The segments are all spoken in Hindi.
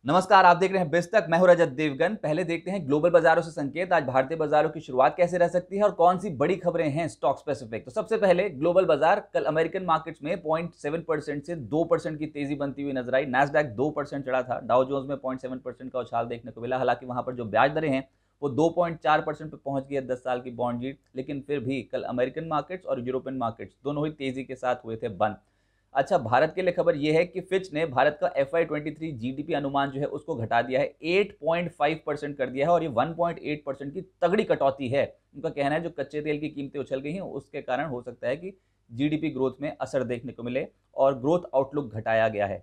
नमस्कार, आप देख रहे हैं बिस्तक। मैं हूं रजत देवगन। पहले देखते हैं ग्लोबल बाजारों से संकेत। आज भारतीय बाजारों की शुरुआत कैसे रह सकती है और कौन सी बड़ी खबरें हैं स्टॉक स्पेसिफिक। तो सबसे पहले ग्लोबल बाजार। कल अमेरिकन मार्केट्स में 0.7% से 2% की तेजी बनती हुई नजर आई। नैस्डैक 2% चढ़ा था। डाउ जोन्स में 0.7% का उछाल देखने को मिला। हालांकि वहां पर जो ब्याज दरें हैं वो 2.4% पे पहुंच गई है 10 साल की बॉन्ड यील्ड। लेकिन फिर भी कल अमेरिकन मार्केट्स और यूरोपियन मार्केट्स दोनों ही तेजी के साथ हुए थे बंद। अच्छा, भारत के लिए खबर यह है कि फिच ने भारत का FY23 जीडीपी अनुमान जो है उसको घटा दिया है, 8.5% कर दिया है और ये 1.8% की तगड़ी कटौती है। उनका कहना है जो कच्चे तेल की कीमतें उछल गई हैं उसके कारण हो सकता है कि जीडीपी ग्रोथ में असर देखने को मिले और ग्रोथ आउटलुक घटाया गया है।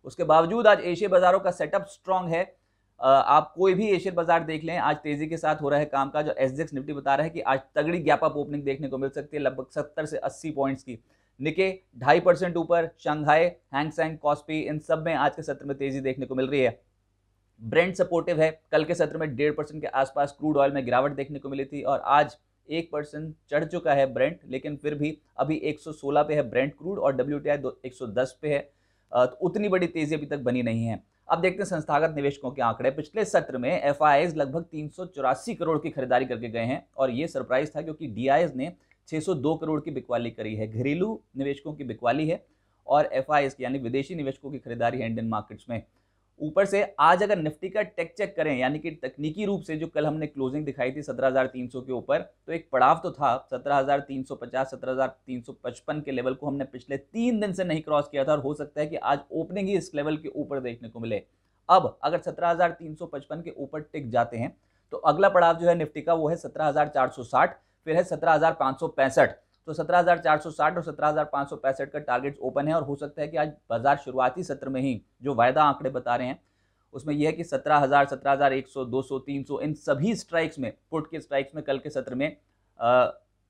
उसके बावजूद आज एशिया बाजारों का सेटअप स्ट्रांग है। आप कोई भी एशियन बाजार देख लें, आज तेजी के साथ हो रहा है कामकाज। SGX निफ्टी बता रहा है कि आज तगड़ी गैप अप ओपनिंग देखने को मिल सकती है, लगभग 70 से 80 पॉइंट्स की। निके 2.5% ऊपर, शंघाई, हैंगसेंग, कॉस्पी, इन सब में आज के सत्र में तेजी देखने को मिल रही है। ब्रेंट सपोर्टिव है। कल के सत्र में 1.5% के आसपास क्रूड ऑयल में गिरावट देखने को मिली थी और आज 1% चढ़ चुका है ब्रेंट, लेकिन फिर भी अभी 116 पे है ब्रेंट क्रूड और WTI 110 पे है। तो उतनी बड़ी तेजी अभी तक बनी नहीं है। अब देखते हैं संस्थागत निवेशकों के आंकड़े। पिछले सत्र में FIIs लगभग 384 करोड़ की खरीदारी करके गए हैं और ये सरप्राइज था क्योंकि DIs ने 602 करोड़ की बिकवाली करी है। घरेलू निवेशकों की बिकवाली है और FIIs की यानी विदेशी निवेशकों की खरीदारी है इंडियन मार्केट्स में। ऊपर से आज अगर निफ्टी का टेक चेक करें, यानी कि तकनीकी रूप से जो कल हमने क्लोजिंग दिखाई थी 17,300 के ऊपर, तो एक पड़ाव तो था। 17,350 17,355 के लेवल को हमने पिछले 3 दिन से नहीं क्रॉस किया था और हो सकता है कि आज ओपनिंग ही इस लेवल के ऊपर देखने को मिले। अब अगर 17,355 के ऊपर टिक जाते हैं तो अगला पड़ाव जो है निफ्टी का वो है 17,460, फिर है 17,565। तो 17,460 और 17,565 का टारगेट ओपन है और हो सकता है कि आज बाजार शुरुआती सत्र में ही जो वायदा आंकड़े बता रहे हैं उसमें यह है कि 17,000, 17,100, 200, 300 इन सभी स्ट्राइक्स में, पुट के स्ट्राइक्स में कल के सत्र में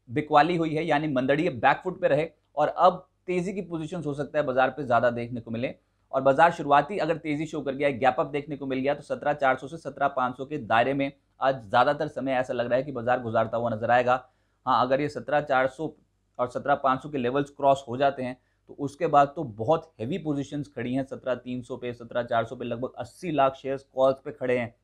बिकवाली हुई है, यानी मंदड़िए बैकफुट पे रहे और अब तेजी की पोजीशंस हो सकता है बाजार पे ज्यादा देखने को मिले और बाजार शुरुआती अगर तेजी शो कर गया, गैप अप देखने को मिल गया तो 17,400 से 17,500 के दायरे में आज ज्यादातर समय ऐसा लग रहा है कि बाजार गुजारता हुआ नजर आएगा। हाँ, अगर ये 17,400 और 17,500 के लेवल्स क्रॉस हो जाते हैं तो उसके बाद तो बहुत हैवी पोजीशंस खड़ी हैं 17,300 पे, 17,400 पे, लगभग 80 लाख शेयर्स कॉल्स पे खड़े हैं।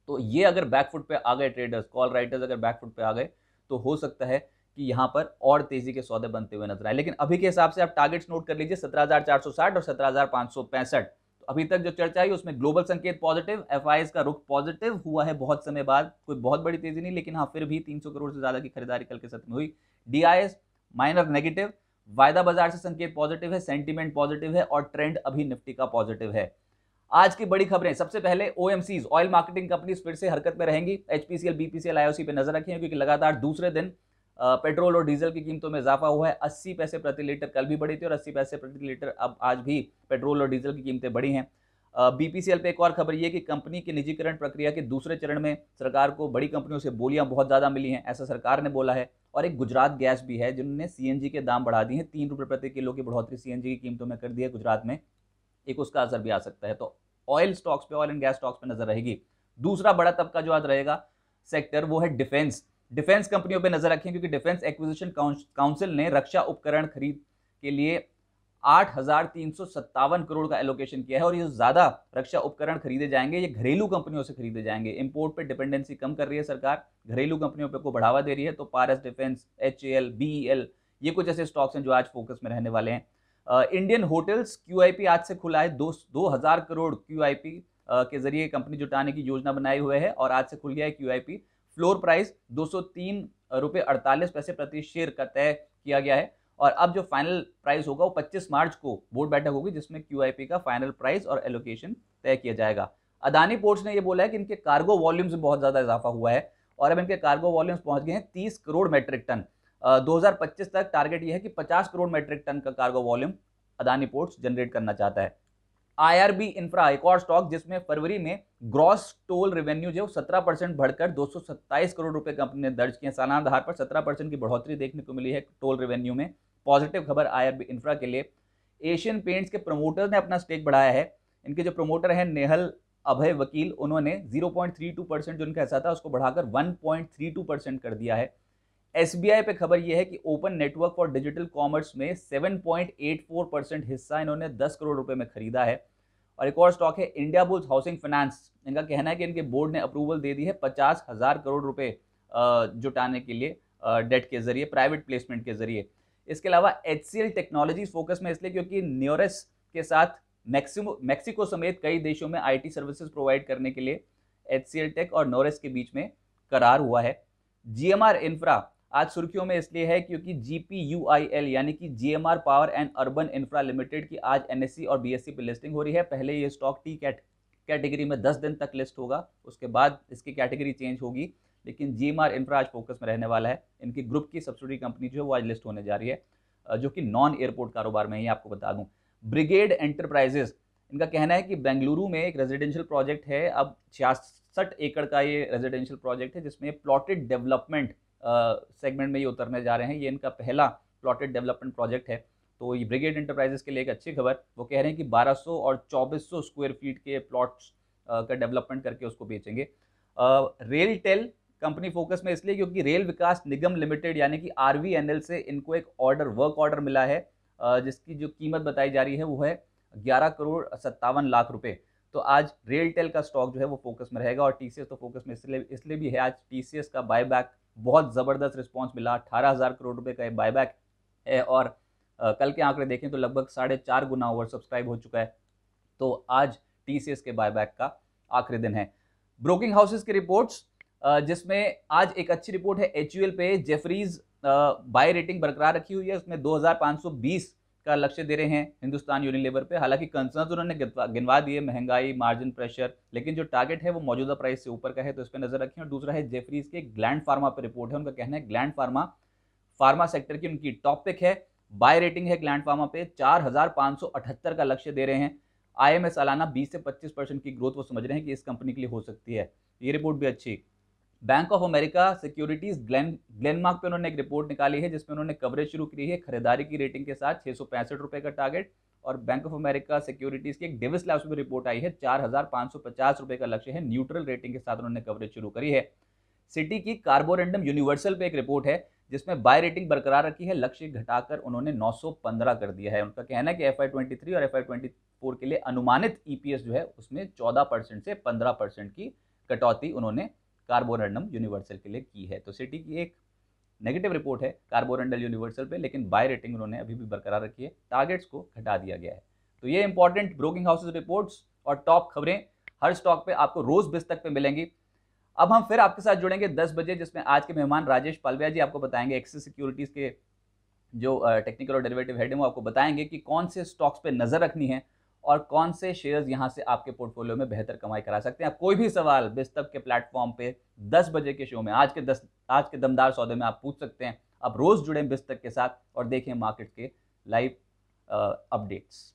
तो ये अगर बैकफुट पे आ गए ट्रेडर्स, कॉल राइटर्स अगर बैकफुट पे आ गए तो हो सकता है कि यहाँ पर और तेजी के सौदे बनते हुए नजर आए। लेकिन अभी के हिसाब से आप टारगेट्स नोट कर लीजिए 17,460 और 17,565। तो अभी तक जो चर्चा है उसमें ग्लोबल संकेत पॉजिटिव, FIIs का रुख पॉजिटिव हुआ है बहुत समय बाद, कोई बहुत बड़ी तेजी नहीं, लेकिन हाँ फिर भी 300 करोड़ से ज्यादा की खरीदारी कल के सत्र में हुई। DIs माइनर नेगेटिव, वायदा बाजार से संकेत पॉजिटिव है, सेंटीमेंट पॉजिटिव है और ट्रेंड अभी निफ्टी का पॉजिटिव है। आज की बड़ी खबरें, सबसे पहले OMCs, ऑयल मार्केटिंग कंपनीज फिर से हरकत में रहेंगी। HPCL, BPCL, IOC पे नजर रखें क्योंकि लगातार दूसरे दिन पेट्रोल और डीजल की कीमतों में इजाफा हुआ है। 80 पैसे प्रति लीटर कल भी बढ़ी थी और 80 पैसे प्रति लीटर अब आज भी पेट्रोल और डीजल की कीमतें बढ़ी हैं। BPCL पे एक और खबर ये कि कंपनी के निजीकरण प्रक्रिया के दूसरे चरण में सरकार को बड़ी कंपनियों से बोलियां बहुत ज्यादा मिली हैं, ऐसा सरकार ने बोला है। और एक गुजरात गैस भी है जिन्होंने CNG के दाम बढ़ा दिए हैं, 3 रुपए प्रति किलो की बढ़ोतरी CNG की कीमतों में कर दी है गुजरात में, एक उसका असर भी आ सकता है। तो ऑयल स्टॉक्स पे, ऑयल एंड गैस स्टॉक्स पे नजर रहेगी। दूसरा बड़ा तबका जो आज रहेगा सेक्टर वो है डिफेंस। डिफेंस कंपनियों पे नजर रखें क्योंकि डिफेंस एक्विजिशन काउंसिल ने रक्षा उपकरण खरीद के लिए 8,357 करोड़ का एलोकेशन किया है और ये ज्यादा रक्षा उपकरण खरीदे जाएंगे ये घरेलू कंपनियों से खरीदे जाएंगे। इंपोर्ट पे डिपेंडेंसी कम कर रही है सरकार, घरेलू कंपनियों पे को बढ़ावा दे रही है। तो पारस डिफेंस, HAL, BEL, ये कुछ ऐसे स्टॉक्स हैं जो आज फोकस में रहने वाले हैं। इंडियन होटल्स QIP आज से खुला है। 2,000 करोड़ QIP के जरिए कंपनी जुटाने की योजना बनाए हुए है और आज से खुल गया है QIP। फ्लोर प्राइस 203 रुपये 48 पैसे प्रति शेयर का तय किया गया है और अब जो फाइनल प्राइस होगा वो 25 मार्च को बोर्ड बैठक होगी जिसमें QIP का फाइनल प्राइस और एलोकेशन तय किया जाएगा। अदानी पोर्ट्स ने ये बोला है कि इनके कार्गो वॉल्यूम्स में बहुत ज्यादा इजाफा हुआ है और अब इनके कार्गो वॉल्यूम्स पहुंच गए हैं 30 करोड़ मेट्रिक टन। 2025 तक टारगेट यह है कि 50 करोड़ मेट्रिक टन का cargo volume Adani ports generate करना चाहता है। IRB इंफ्रा एक और स्टॉक जिसमें फरवरी में ग्रॉस टोल रेवेन्यू जो 17% बढ़कर 227 करोड़ रुपए कंपनी ने दर्ज किए। सालाना आधार पर 17% की बढ़ोतरी देखने को मिली है टोल रेवेन्यू में। पॉजिटिव खबर IRB इंफ्रा के लिए। एशियन पेंट्स के प्रमोटर ने अपना स्टेक बढ़ाया है। इनके जो प्रमोटर हैं नेहल अभय वकील, उन्होंने 0.32% जो इनका हिस्सा था उसको बढ़ाकर 1.32% कर दिया है। SBI पे खबर यह है कि open network for digital commerce में 7.84% हिस्सा इन्होंने 10 करोड़ रुपए में खरीदा है और एक और स्टॉक है इंडिया बुल्स हाउसिंग फाइनेंस। इनका कहना है कि इनके बोर्ड ने अप्रूवल दे दी है 50,000 करोड़ रुपए जुटाने के लिए डेट के जरिए, प्राइवेट प्लेसमेंट के जरिए। इसके अलावा HCL टेक्नोलॉजीज फोकस में इसलिए क्योंकि न्योरेस के साथ मैक्सिको समेत कई देशों में IT सर्विसेज प्रोवाइड करने के लिए HCL टेक और नोरेस के बीच में करार हुआ है। GMR इंफ्रा आज सुर्खियों में इसलिए है क्योंकि GPUIL यानी कि GMR power and urban infra limited की आज NSE और BSE पे लिस्टिंग हो रही है। पहले ये स्टॉक टी कैटेगरी में 10 दिन तक लिस्ट होगा, उसके बाद इसकी कैटेगरी चेंज होगी, लेकिन GMR इंफ्रा आज फोकस में रहने वाला है। इनकी ग्रुप की सब्सिडी कंपनी जो है वो आज लिस्ट होने जा रही है, जो कि नॉन एयरपोर्ट कारोबार में ही आपको बता दूं। ब्रिगेड एंटरप्राइजेस, इनका कहना है कि बेंगलुरु में एक रेजिडेंशियल प्रोजेक्ट है, अब 66 एकड़ का ये रेजिडेंशियल प्रोजेक्ट है जिसमें प्लॉटेड डेवलपमेंट सेगमेंट में ये उतरने जा रहे हैं। ये इनका पहला प्लॉटेड डेवलपमेंट प्रोजेक्ट है। तो ये ब्रिगेड एंटरप्राइजेस के लिए एक अच्छी खबर। वो कह रहे हैं कि 1200 और 2400 स्क्वायर फीट के प्लॉट्स का डेवलपमेंट करके उसको बेचेंगे। रेल टेल कंपनी फोकस में इसलिए क्योंकि रेल विकास निगम लिमिटेड यानी कि RVNL से इनको एक वर्क ऑर्डर मिला है, जिसकी जो कीमत बताई जा रही है वो है 11 करोड़ 57 लाख रुपए। तो आज रेल टेल का स्टॉक जो है वो फोकस में रहेगा। और TCS तो फोकस में इसलिए भी है, आज TCS का बायबैक बहुत ज़बरदस्त रिस्पॉन्स मिला, 18,000 करोड़ रुपए का बायबैक है और कल के आंकड़े देखें तो लगभग 4.5 गुना ओवर सब्सक्राइब हो चुका है। तो आज TCS के बायबैक का आखिरी दिन है। ब्रोकिंग हाउसेस की रिपोर्ट्स, जिसमें आज एक अच्छी रिपोर्ट है HUL पे। जेफरीज बाय रेटिंग बरकरार रखी हुई है, उसमें 2520 का लक्ष्य दे रहे हैं हिंदुस्तान यूनिलीवर पे। हालांकि कंसर्न्स उन्होंने गिनवा दिए, महंगाई, मार्जिन प्रेशर, लेकिन जो टारगेट है वो मौजूदा प्राइस से ऊपर का है, तो इस पर नजर रखें। और दूसरा है जेफरीज के ग्लैंड फार्मा पे रिपोर्ट है। उनका कहना है ग्लैंड फार्मा सेक्टर की उनकी टॉप पिक है, बाय रेटिंग है ग्लैंड फार्मा पे, 4578 का लक्ष्य दे रहे हैं। IMS सालाना 20 से 25% की ग्रोथ वो समझ रहे हैं कि इस कंपनी के लिए हो सकती है। ये रिपोर्ट भी अच्छी। Bank of America securities Glenmark पे उन्होंने एक रिपोर्ट निकाली है जिसमें उन्होंने कवरेज शुरू की है खरीदारी की रेटिंग के साथ, 665 रुपए का टारगेट। और बैंक ऑफ अमेरिका सिक्योरिटीज की एक डेविस लैब्स में रिपोर्ट आई है, 4550 रुपए का लक्ष्य है, न्यूट्रल रेटिंग के साथ उन्होंने कवरेज शुरू करी है। सिटी की कार्बोरंडम यूनिवर्सल पे एक रिपोर्ट है जिसमें बाय रेटिंग बरकरार रखी है, लक्ष्य घटाकर उन्होंने 915 कर दिया है। उनका कहना है कि FY23 और FY24 के लिए अनुमानित EPS जो है उसमें 14% से 15% की कटौती उन्होंने कार्बोरंडम यूनिवर्सल के लिए की है। तो सिटी की एक नेगेटिव रिपोर्ट है कार्बोरंडम यूनिवर्सल पे, लेकिन बाय रेटिंग उन्होंने अभी भी बरकरार रखी है, टारगेट्स को घटा दिया गया है। तो ये इंपॉर्टेंट ब्रोकिंग हाउसेस रिपोर्ट्स और टॉप खबरें हर स्टॉक पे आपको रोज 20 तक पे मिलेंगी। अब हम फिर आपके साथ जुड़ेंगे 10 बजे, जिसमें आज के मेहमान राजेश पालविया जी आपको बताएंगे, एक्सिस सिक्योरिटीज के जो टेक्निकल और डेरिवेटिव हेड हैं, वो आपको बताएंगे कि कौन से स्टॉक्स पे नजर रखनी है और कौन से शेयर्स यहां से आपके पोर्टफोलियो में बेहतर कमाई करा सकते हैं। आप कोई भी सवाल बिस्तक के प्लेटफॉर्म पे 10 बजे के शो में, आज के दमदार सौदे में आप पूछ सकते हैं। आप रोज जुड़ें बिस्तक के साथ और देखें मार्केट के लाइव अपडेट्स।